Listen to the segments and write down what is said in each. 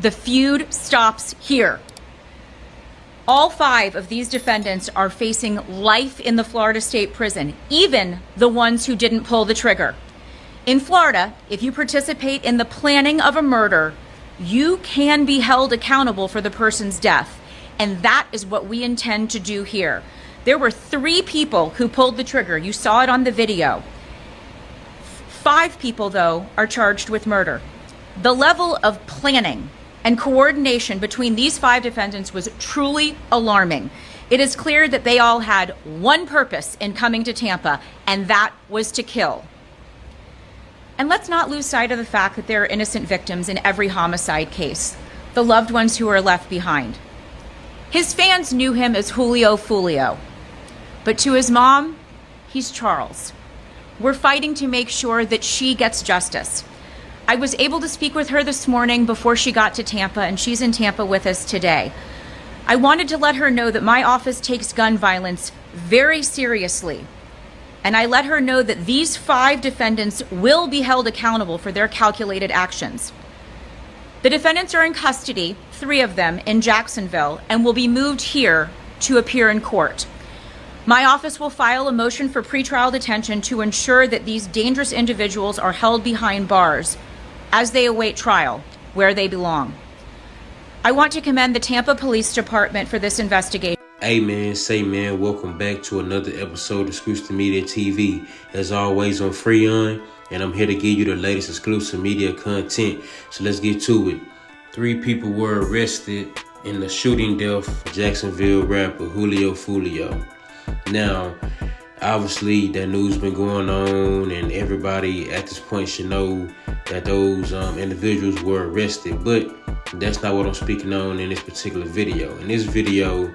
The feud stops here. All 5 of these defendants are facing life in the Florida State Prison, even the ones who didn't pull the trigger. In Florida, if you participate in the planning of a murder, you can be held accountable for the person's death. And that is what we intend to do here. There were 3 people who pulled the trigger. You saw it on the video. 5 people, though, are charged with murder. The level of planning and coordination between these 5 defendants was truly alarming. It is clear that they all had one purpose in coming to Tampa, and that was to kill. And let's not lose sight of the fact that there are innocent victims in every homicide case, the loved ones who are left behind. His fans knew him as Julio Foolio, but to his mom, he's Charles. We're fighting to make sure that she gets justice. I was able to speak with her this morning before she got to Tampa, and she's in Tampa with us today. I wanted to let her know that my office takes gun violence very seriously. And I let her know that these 5 defendants will be held accountable for their calculated actions. The defendants are in custody, 3 of them in Jacksonville, and will be moved here to appear in court. My office will file a motion for pretrial detention to ensure that these dangerous individuals are held behind bars as they await trial, where they belong. I want to commend the Tampa Police Department for this investigation. Hey man, say man, welcome back to another episode of Exclusive Media TV. As always, I'm Freon, and I'm here to give you the latest exclusive media content. So let's get to it. 3 people were arrested in the shooting death of Jacksonville rapper Julio Foolio. Now, obviously, that news been going on, and everybody at this point should know that those individuals were arrested. But that's not what I'm speaking on in this particular video. In this video,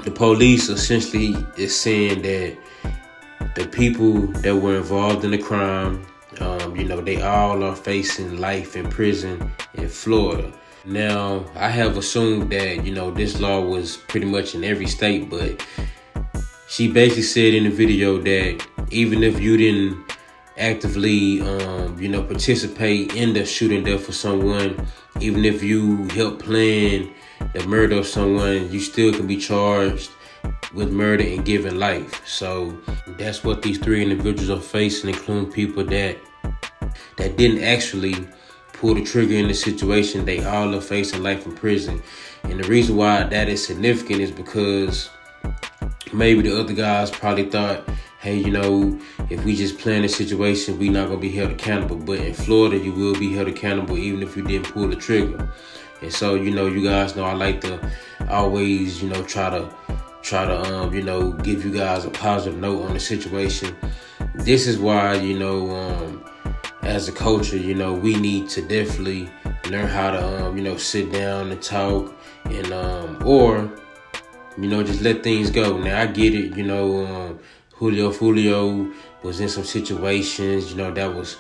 the police essentially is saying that the people that were involved in the crime, they all are facing life in prison in Florida. Now, I have assumed that, this law was pretty much in every state, but she basically said in the video that even if you didn't actively, participate in the shooting death of someone, even if you helped plan the murder of someone, you still can be charged with murder and giving life. So that's what these 3 individuals are facing, including people that didn't actually pull the trigger in the situation. They all are facing life in prison. And the reason why that is significant is because maybe the other guys probably thought, hey, if we just plan the situation, we're not going to be held accountable. But in Florida, you will be held accountable even if you didn't pull the trigger. And so, you guys know I like to always, try to give you guys a positive note on the situation. This is why, as a culture, we need to definitely learn how to, sit down and talk and, or just let things go. Now, I get it, Julio Foolio was in some situations, that was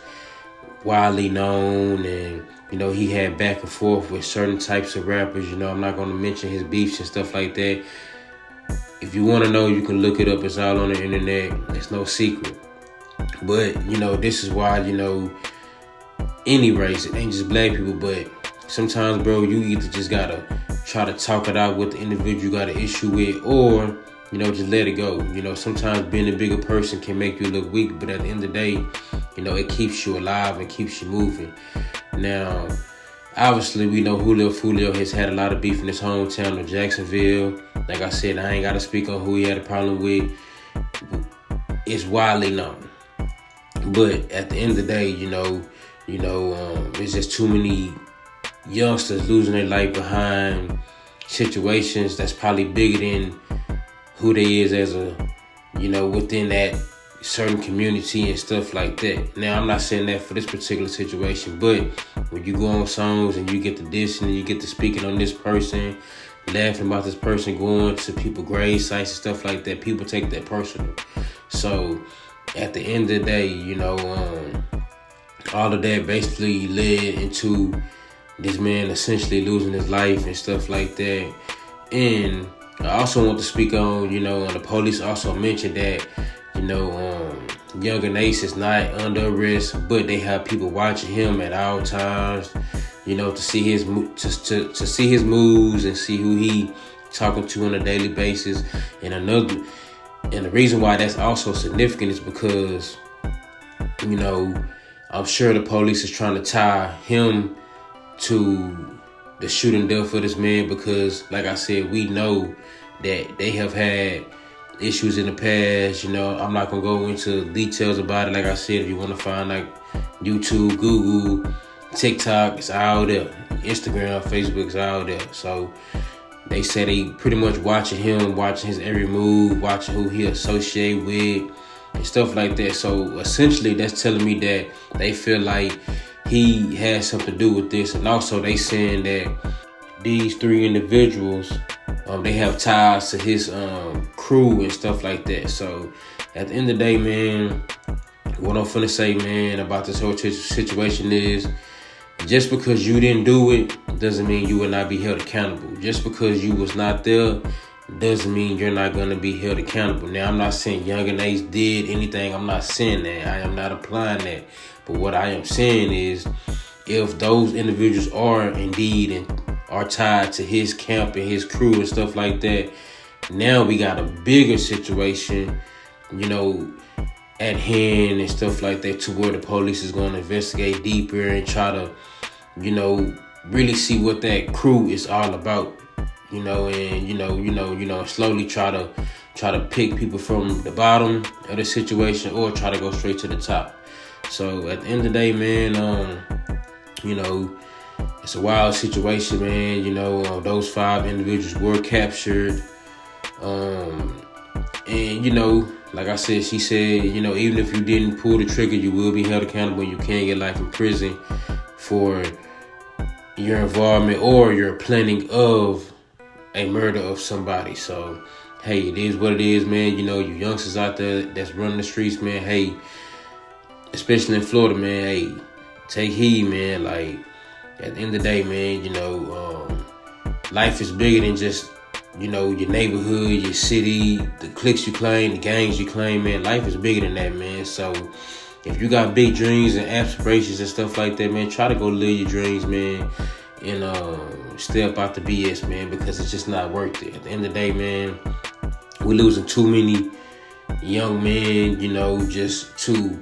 widely known, and, he had back and forth with certain types of rappers. I'm not going to mention his beefs and stuff like that. If you want to know, you can look it up. It's all on the internet. It's no secret. But, this is why, any race, it ain't just black people, but sometimes, bro, you either just got to try to talk it out with the individual you got an issue with, or, just let it go. Sometimes being a bigger person can make you look weak, but at the end of the day, it keeps you alive and keeps you moving. Now, obviously, we know Julio Foolio has had a lot of beef in his hometown of Jacksonville. Like I said, I ain't got to speak on who he had a problem with. It's widely known. But at the end of the day, it's just too many youngsters losing their life behind situations that's probably bigger than who they is as a, within that certain community and stuff like that. Now, I'm not saying that for this particular situation, but when you go on songs and you get to dissing and you get to speaking on this person, laughing about this person, going to people's grave sites and stuff like that, people take that personal. So at the end of the day, all of that basically led into this man essentially losing his life and stuff like that. And I also want to speak on, and the police also mentioned that Youngeen is not under arrest, but they have people watching him at all times, to see his to see his moves and see who he talking to on a daily basis. And the reason why that's also significant is because, I'm sure the police is trying to tie him to the shooting death of this man, because, like I said, we know that they have had issues in the past. I'm not gonna go into details about it. Like I said, if you want to find YouTube, Google, TikTok, it's all there. Instagram, Facebook, it's all there. So they say they pretty much watching him, watching his every move, watching who he associate with and stuff like that. So essentially that's telling me that they feel like he has something to do with this. And also they saying that these 3 individuals, they have ties to his crew and stuff like that. So at the end of the day, man, what I'm finna say, man, about this whole situation is, just because you didn't do it doesn't mean you will not be held accountable. Just because you was not there doesn't mean you're not going to be held accountable. Now, I'm not saying Youngeen did anything. I'm not saying that. I am not applying that. But what I am saying is, if those individuals are indeed and are tied to his camp and his crew and stuff like that, now we got a bigger situation, at hand and stuff like that, to where the police is going to investigate deeper and try to, really see what that crew is all about, and slowly try to pick people from the bottom of the situation, or try to go straight to the top. So at the end of the day, man, it's a wild situation, man. Those 5 individuals were captured, and like I said, she said, even if you didn't pull the trigger, you will be held accountable. You can get life in prison for your involvement or your planning of a murder of somebody. So, hey, it is what it is, man. You youngsters out there that's running the streets, man. Hey, especially in Florida, man. Hey, take heed, man. Like, at the end of the day, man, life is bigger than just, your neighborhood, your city, the cliques you claim, the gangs you claim, man. Life is bigger than that, man. So if you got big dreams and aspirations and stuff like that, man, try to go live your dreams, man, and stay up out the BS, man, because it's just not worth it. At the end of the day, man, we're losing too many young men, just to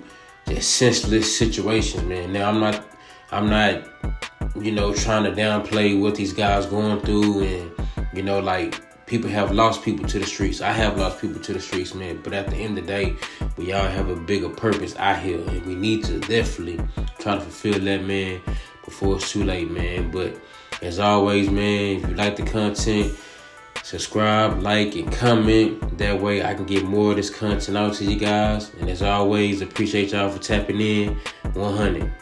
senseless situations, man. Now, I'm not, trying to downplay what these guys going through, and, people have lost people to the streets. I have lost people to the streets, man. But at the end of the day, we all have a bigger purpose out here, and we need to definitely try to fulfill that, man, before it's too late, man. But as always, man, if you like the content, subscribe, like, and comment. That way I can get more of this content out to you guys. And as always, appreciate y'all for tapping in. 100.